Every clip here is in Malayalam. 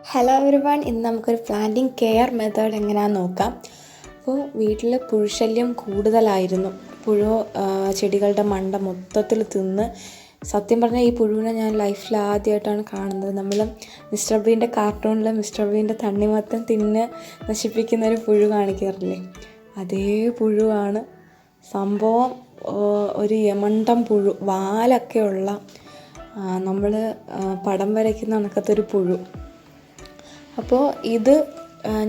ഹലോ എവരിവൺ, ഇന്ന് നമുക്കൊരു പ്ലാന്റിങ് കെയർ മെത്തേഡ് എങ്ങനെയാണെന്ന് നോക്കാം. അപ്പോൾ വീട്ടിൽ പുഴുശല്യം കൂടുതലായിരുന്നു. പുഴു ചെടികളുടെ മണ്ട മൊത്തത്തിൽ തിന്ന്, സത്യം പറഞ്ഞാൽ ഈ പുഴുവിനെ ഞാൻ ലൈഫിൽ ആദ്യമായിട്ടാണ് കാണുന്നത്. നമ്മൾ മിസ്റ്റർ ബീൻ്റെ കാർട്ടൂണിൽ മിസ്റ്റർ ബീൻ്റെ തണ്ണിമത്തൻ തിന്ന് നശിപ്പിക്കുന്ന ഒരു പുഴു കാണിക്കാറില്ലേ, അതേ പുഴുവാണ് സംഭവം. ഒരു യമണ്ടം പുഴു, വാലൊക്കെയുള്ള, നമ്മൾ പടം വരയ്ക്കുന്ന കണക്കത്തൊരു പുഴു. അപ്പോൾ ഇത്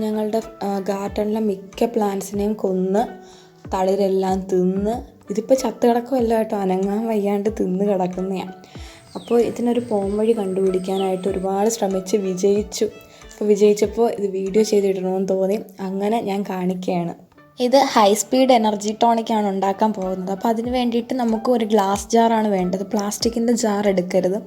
ഞങ്ങളുടെ ഗാർഡനിലെ മിക്ക പ്ലാന്റ്സിനെയും കൊന്ന് തളിരെല്ലാം തിന്ന്, ഇതിപ്പോൾ ചത്ത് കിടക്കുമല്ല കേട്ടോ, അനങ്ങാൻ വയ്യാണ്ട് തിന്ന് കിടക്കുന്നതാണ്. അപ്പോൾ ഇതിനൊരു പോംവഴി കണ്ടുപിടിക്കാനായിട്ട് ഒരുപാട് ശ്രമിച്ച് വിജയിച്ചപ്പോൾ ഇത് വീഡിയോ ചെയ്തിടണമെന്ന് തോന്നി. അങ്ങനെ ഞാൻ കാണിക്കുകയാണ്. ഇത് ഹൈ സ്പീഡ് എനർജി ടോണിക്കാണ് ഉണ്ടാക്കാൻ പോകുന്നത്. അപ്പോൾ അതിന് വേണ്ടിയിട്ട് നമുക്ക് ഒരു ഗ്ലാസ് ജാറാണ് വേണ്ടത്. പ്ലാസ്റ്റിക്കിൻ്റെ ജാർ എടുക്കരുത്.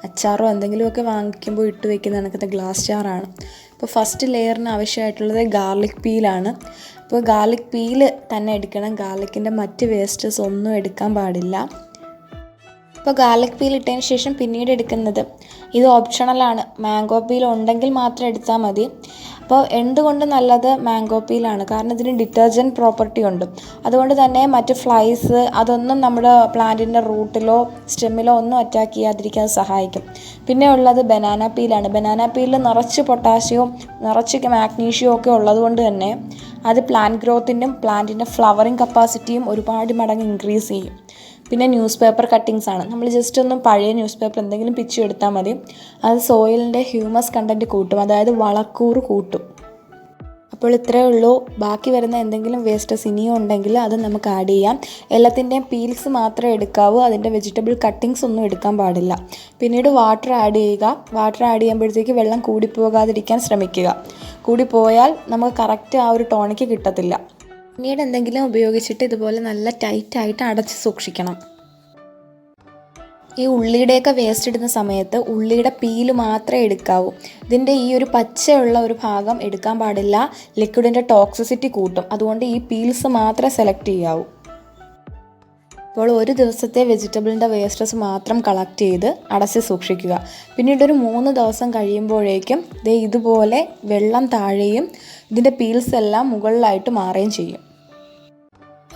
അച്ചാറോ എന്തെങ്കിലുമൊക്കെ വാങ്ങിക്കുമ്പോൾ ഇട്ട് വയ്ക്കുന്ന കണക്കത്തെ ഗ്ലാസ് ജാറാണ്. അപ്പോൾ ഫസ്റ്റ് ലെയറിന് ആവശ്യമായിട്ടുള്ളത് ഗാർലിക് പീലാണ്. അപ്പോൾ ഗാർലിക് പീല് തന്നെ എടുക്കണം. ഗാർലിക്കിൻ്റെ മറ്റ് വേസ്റ്റസ് ഒന്നും എടുക്കാൻ പാടില്ല. അപ്പോൾ ഗാർലിക് പീൽ ഇട്ടതിന് ശേഷം പിന്നീട് എടുക്കുന്നത്, ഇത് ഓപ്ഷണലാണ്, മാംഗോ പീൽ ഉണ്ടെങ്കിൽ മാത്രം എടുത്താൽ മതി. അപ്പോൾ എന്തുകൊണ്ട് നല്ലത് മാംഗോ പീലാണ്, കാരണം ഇതിന് ഡിറ്റർജൻറ്റ് പ്രോപ്പർട്ടി ഉണ്ട്. അതുകൊണ്ട് തന്നെ മറ്റ് ഫ്ലൈസ് അതൊന്നും നമ്മുടെ പ്ലാന്റിൻ്റെ റൂട്ടിലോ സ്റ്റെമ്മിലോ ഒന്നും അറ്റാക്ക് ചെയ്യാതിരിക്കാൻ സഹായിക്കും. പിന്നെ ഉള്ളത് ബനാന പീലാണ്. ബനാന പീലിൽ നിറച്ച് പൊട്ടാസ്യവും നിറച്ച് മാഗ്നീഷ്യവും ഒക്കെ ഉള്ളതുകൊണ്ട് തന്നെ അത് പ്ലാന്റ് ഗ്രോത്തിൻ്റെയും പ്ലാന്റിൻ്റെ ഫ്ലവറിങ് കപ്പാസിറ്റിയും ഒരുപാട് മടങ്ങ് ഇൻക്രീസ് ചെയ്യും. പിന്നെ ന്യൂസ് പേപ്പർ കട്ടിങ്സ് ആണ്. നമ്മൾ ജസ്റ്റ് ഒന്ന് പഴയ ന്യൂസ് പേപ്പർ എന്തെങ്കിലും പിച്ചു എടുത്താൽ മതി. അത് സോയിലിൻ്റെ ഹ്യൂമസ് കണ്ടൻറ്റ് കൂട്ടും, അതായത് വളക്കൂറ് കൂട്ടും. അപ്പോൾ ഇത്രയേ ഉള്ളൂ. ബാക്കി വരുന്ന എന്തെങ്കിലും വേസ്റ്റസ് ഇനിയും ഉണ്ടെങ്കിൽ അത് നമുക്ക് ആഡ് ചെയ്യാം. എല്ലാത്തിൻ്റെയും പീൽസ് മാത്രമേ എടുക്കാവൂ, അതിൻ്റെ വെജിറ്റബിൾ കട്ടിങ്സ് ഒന്നും എടുക്കാൻ പാടില്ല. പിന്നീട് വാട്ടർ ആഡ് ചെയ്യുക. വാട്ടർ ആഡ് ചെയ്യുമ്പോഴത്തേക്ക് വെള്ളം കൂടിപ്പോകാതിരിക്കാൻ ശ്രമിക്കുക. കൂടിപ്പോയാൽ നമുക്ക് കറക്റ്റ് ആ ഒരു ടോണിക്ക് കിട്ടത്തില്ല. പിന്നീട് എന്തെങ്കിലും ഉപയോഗിച്ചിട്ട് ഇതുപോലെ നല്ല ടൈറ്റായിട്ട് അടച്ച് സൂക്ഷിക്കണം. ഈ ഉള്ളിയുടെയൊക്കെ വേസ്റ്റ് ഇടുന്ന സമയത്ത് ഉള്ളിയുടെ പീല് മാത്രമേ എടുക്കാവൂ. ഇതിൻ്റെ ഈ ഒരു പച്ചയുള്ള ഒരു ഭാഗം എടുക്കാൻ പാടില്ല, ലിക്വിഡിൻ്റെ ടോക്സിസിറ്റി കൂട്ടും. അതുകൊണ്ട് ഈ പീൽസ് മാത്രമേ സെലക്ട് ചെയ്യാവൂ. അപ്പോൾ ഒരു ദിവസത്തെ വെജിറ്റബിളിൻ്റെ വേസ്റ്റസ് മാത്രം കളക്ട് ചെയ്ത് അടച്ച് സൂക്ഷിക്കുക. പിന്നീടൊരു 3 ദിവസം കഴിയുമ്പോഴേക്കും ഇതുപോലെ വെള്ളം താഴെയും ഇതിൻ്റെ പീൽസ് എല്ലാം മുകളിലായിട്ട് മാറുകയും ചെയ്യും.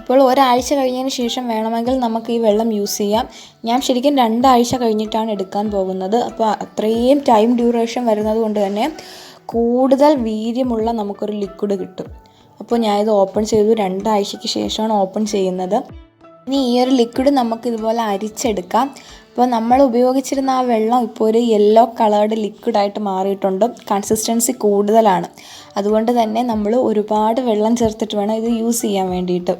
അപ്പോൾ ഒരാഴ്ച കഴിഞ്ഞതിന് ശേഷം വേണമെങ്കിൽ നമുക്ക് ഈ വെള്ളം യൂസ് ചെയ്യാം. ഞാൻ ശരിക്കും 2 ആഴ്ച കഴിഞ്ഞിട്ടാണ് എടുക്കാൻ പോകുന്നത്. അപ്പോൾ അത്രയും ടൈം ഡ്യൂറേഷൻ വരുന്നത് കൊണ്ട് തന്നെ കൂടുതൽ വീര്യമുള്ള നമുക്കൊരു ലിക്വിഡ് കിട്ടും. അപ്പോൾ ഞാനിത് ഓപ്പൺ ചെയ്തു. 2 ആഴ്ചയ്ക്ക് ശേഷമാണ് ഓപ്പൺ ചെയ്യുന്നത്. ഇനി ഈ ഒരു ലിക്വിഡ് നമുക്ക് ഇതുപോലെ അരിച്ചെടുക്കാം. അപ്പോൾ നമ്മൾ ഉപയോഗിച്ചിരുന്ന ആ വെള്ളം ഇപ്പോൾ ഒരു യെല്ലോ കളേർഡ് ലിക്വിഡായിട്ട് മാറിയിട്ടുണ്ട്. കൺസിസ്റ്റൻസി കൂടുതലാണ്. അതുകൊണ്ട് തന്നെ നമ്മൾ ഒരുപാട് വെള്ളം ചേർത്തിട്ട് വേണം ഇത് യൂസ് ചെയ്യാൻ വേണ്ടിയിട്ട്.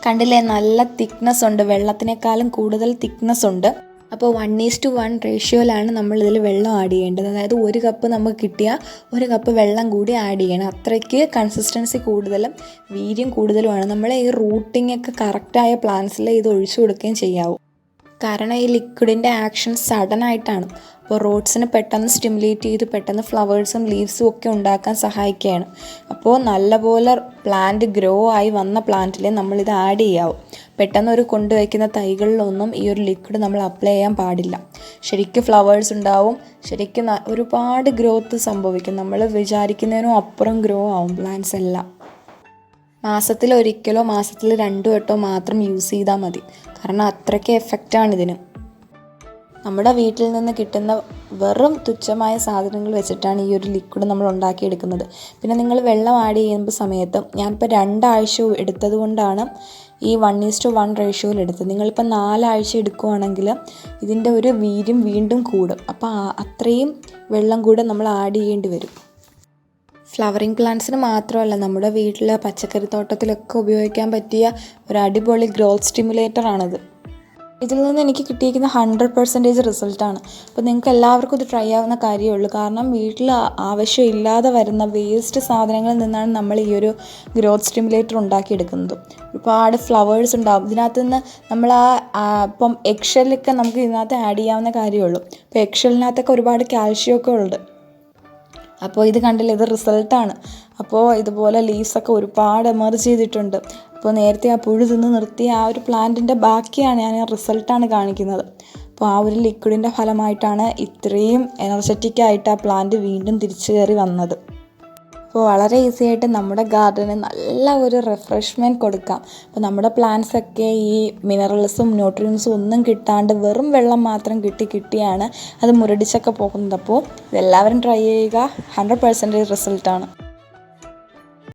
കണ്ടില്ലേ, നല്ല തിക്നെസ് ഉണ്ട്, വെള്ളത്തിനേക്കാളും കൂടുതൽ തിക്നെസ് ഉണ്ട്. അപ്പോൾ 1:1 റേഷ്യോയിലാണ് നമ്മൾ ഇതിൽ വെള്ളം ആഡ് ചെയ്യേണ്ടത്. അതായത് 1 കപ്പ് നമുക്ക് കിട്ടിയാൽ 1 കപ്പ് വെള്ളം കൂടി ആഡ് ചെയ്യണം. അത്രയ്ക്ക് കൺസിസ്റ്റൻസി കൂടുതലും വീര്യം കൂടുതലുമാണ്. നമ്മൾ ഈ റൂട്ടിംഗ് ഒക്കെ കറക്റ്റായ പ്ലാന്റ്സിൽ ഇത് ഒഴിച്ചു കൊടുക്കുകയും ചെയ്യാവൂ. കാരണം ഈ ലിക്വിഡിൻ്റെ ആക്ഷൻ സഡനായിട്ടാണ്. അപ്പോൾ റൂട്ട്സിന് പെട്ടെന്ന് സ്റ്റിമുലേറ്റ് ചെയ്ത് പെട്ടെന്ന് ഫ്ലവേഴ്സും ലീവ്സും ഒക്കെ ഉണ്ടാക്കാൻ സഹായിക്കുകയാണ്. അപ്പോൾ നല്ലപോലെ പ്ലാന്റ് ഗ്രോ ആയി വന്ന പ്ലാന്റിൽ നമ്മളിത് ആഡ് ചെയ്യാവും. പെട്ടെന്ന് ഒരു കൊണ്ടുവയ്ക്കുന്ന തൈകളിലൊന്നും ഈ ഒരു ലിക്വിഡ് നമ്മൾ അപ്ലൈ ചെയ്യാൻ പാടില്ല. ശരിക്കും ഫ്ലവേഴ്സ് ഉണ്ടാവും, ശരിക്കും ഒരുപാട് ഗ്രോത്ത് സംഭവിക്കും. നമ്മൾ വിചാരിക്കുന്നതിനും അപ്പുറം ഗ്രോ ആവും പ്ലാന്റ്സ് എല്ലാം. മാസത്തിൽ ഒരിക്കലോ മാസത്തിൽ 2 വട്ടമോ മാത്രം യൂസ് ചെയ്താൽ മതി. കാരണം അത്രയ്ക്ക് എഫക്റ്റാണ് ഇതിന്. നമ്മുടെ വീട്ടിൽ നിന്ന് കിട്ടുന്ന വെറും തുച്ഛമായ സാധനങ്ങൾ വെച്ചിട്ടാണ് ഈ ഒരു ലിക്വിഡ് നമ്മൾ ഉണ്ടാക്കിയെടുക്കുന്നത്. പിന്നെ നിങ്ങൾ വെള്ളം ആഡ് ചെയ്യുമ്പോൾ സമയത്ത് ഞാനിപ്പോൾ 2 ആഴ്ച എടുത്തത് കൊണ്ടാണ് ഈ 1:1 റേഷ്യോയിൽ എടുത്തത്. നിങ്ങളിപ്പോൾ 4 ആഴ്ച എടുക്കുകയാണെങ്കിൽ ഇതിൻ്റെ ഒരു വീര്യം വീണ്ടും കൂടും. അപ്പോൾ അത്രയും വെള്ളം കൂടെ നമ്മൾ ആഡ് ചെയ്യേണ്ടി വരും. ഫ്ലവറിങ് പ്ലാന്റ്സിന് മാത്രമല്ല, നമ്മുടെ വീട്ടിലെ പച്ചക്കറി തോട്ടത്തിലൊക്കെ ഉപയോഗിക്കാൻ പറ്റിയ ഒരു അടിപൊളി ഗ്രോത്ത് സ്റ്റിമുലേറ്ററാണിത്. ഇതിൽ നിന്ന് എനിക്ക് കിട്ടിയിരിക്കുന്ന 100% റിസൾട്ടാണ്. അപ്പോൾ നിങ്ങൾക്ക് എല്ലാവർക്കും ഇത് ട്രൈ ആവുന്ന കാര്യമേ ഉള്ളൂ. കാരണം വീട്ടിൽ ആവശ്യമില്ലാതെ വരുന്ന വേസ്റ്റ് സാധനങ്ങളിൽ നിന്നാണ് നമ്മൾ ഈ ഒരു ഗ്രോത്ത് സ്റ്റിമുലേറ്റർ ഉണ്ടാക്കിയെടുക്കുന്നത്. ഒരുപാട് ഫ്ലവേഴ്സ് ഉണ്ടാകും ഇതിനകത്ത് നിന്ന്. നമ്മൾ ഇപ്പം എഗ്ഷെല്ലൊക്കെ നമുക്ക് ഇതിനകത്ത് ആഡ് ചെയ്യാവുന്ന കാര്യമേ ഉള്ളൂ. ഇപ്പോൾ എഗ്ഷെല്ലിനകത്തൊക്കെ ഒരുപാട് കാൽഷ്യമൊക്കെ ഉണ്ട്. അപ്പോൾ ഇത് കണ്ടില്ലേ, ഇത് റിസൾട്ടാണ്. അപ്പോൾ ഇതുപോലെ ലീവ്സൊക്കെ ഒരുപാട് എമർജ് ചെയ്തിട്ടുണ്ട്. അപ്പോൾ നേരത്തെ ആ പുഴു തിന്ന് നിർത്തിയ ആ ഒരു പ്ലാന്റിൻ്റെ ബാക്കിയാണ് ഞാൻ റിസൾട്ടാണ് കാണിക്കുന്നത്. അപ്പോൾ അപ്പോൾ ആ ഒരു ലിക്വിഡിൻ്റെ ഫലമായിട്ടാണ് ഇത്രയും എനർജറ്റിക്കായിട്ട് ആ പ്ലാന്റ് വീണ്ടും തിരിച്ചു കയറി വന്നത്. അപ്പോൾ വളരെ ഈസി ആയിട്ട് നമ്മുടെ ഗാർഡന് നല്ല ഒരു റിഫ്രഷ്മെൻറ്റ് കൊടുക്കാം. അപ്പോൾ നമ്മുടെ പ്ലാന്റ്സൊക്കെ ഈ മിനറൽസും ന്യൂട്രിയൻസും ഒന്നും കിട്ടാണ്ട് വെറും വെള്ളം മാത്രം കിട്ടിയാണ് അത് മുരടിച്ചൊക്കെ പോകുന്നത്. അപ്പോൾ ഇതെല്ലാവരും ട്രൈ ചെയ്യുക, 100% റിസൾട്ടാണ്.